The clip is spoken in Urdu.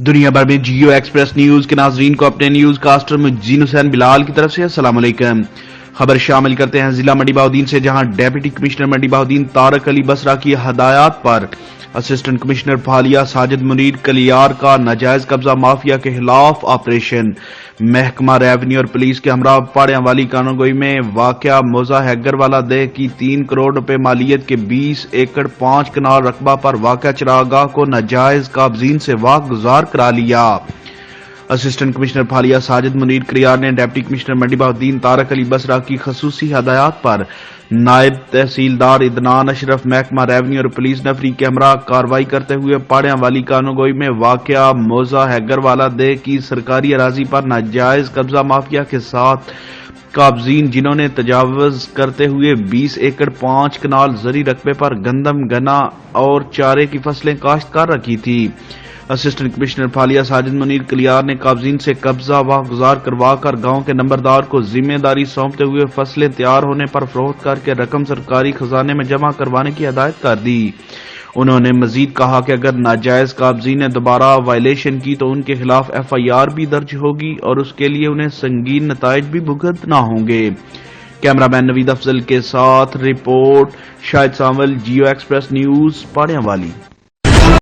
دنیا بھر میں جیو ایکسپریس نیوز کے ناظرین کو اپنے نیوز کاسٹر مجین حسین بلال کی طرف سے السلام علیکم۔ خبر شامل کرتے ہیں ضلع منڈی بہاؤدین سے، جہاں ڈیپٹی کمشنر منڈی بہاؤدین طارق علی بسرا کی ہدایات پر اسسٹنٹ کمشنر بھالیہ ساجد منیر کلیار کا ناجائز قبضہ مافیا کے خلاف آپریشن۔ محکمہ ریونیو اور پولیس کے ہمراہ پاڑیاں والی کانوگوئی میں واقع موزہ ہیگر والا دہ کی 3 کروڑ روپے مالیت کے 20 ایکڑ 5 کنال رقبہ پر واقع چراگاہ کو ناجائز قابضین سے واگزار کرا لیا۔ اسسٹنٹ کمشنر بھالیہ ساجد منیر کلیار نے ڈپٹی کمشنر منڈی بہاؤدین طارق علی بسرا کی خصوصی ہدایات پر نائب تحصیلدار عدنان اشرف، محکمہ ریونیو اور پولیس نفری کے ہمراہ کارروائی کرتے ہوئے پاڑیاں والی کانوگوئی میں واقع موزہ ہیگر والا دہ کی سرکاری اراضی پر ناجائز قبضہ مافیا کے ساتھ قابضین، جنہوں نے تجاوز کرتے ہوئے 20 ایکڑ 5 کنال زرعی رقبے پر گندم، گنا اور چارے کی فصلیں کاشت کر رکھی تھی۔ اسسٹنٹ کمشنر بھالیہ ساجد منیر کلیار نے قابضین سے قبضہ واگزار کروا کر گاؤں کے نمبردار کو ذمہ داری سونپتے ہوئے فصلیں تیار ہونے پر فروخت کر کے رقم سرکاری خزانے میں جمع کروانے کی ہدایت کر دی۔ انہوں نے مزید کہا کہ اگر ناجائز قابضین نے دوبارہ وائلیشن کی تو ان کے خلاف FIR بھی درج ہوگی اور اس کے لیے انہیں سنگین نتائج بھی بھگتنا ہوں گے۔ کیمرہ مین نوید افضل کے ساتھ رپورٹ شاہد سانول، جیو ایکسپریس نیوز، پاڑیاں والی۔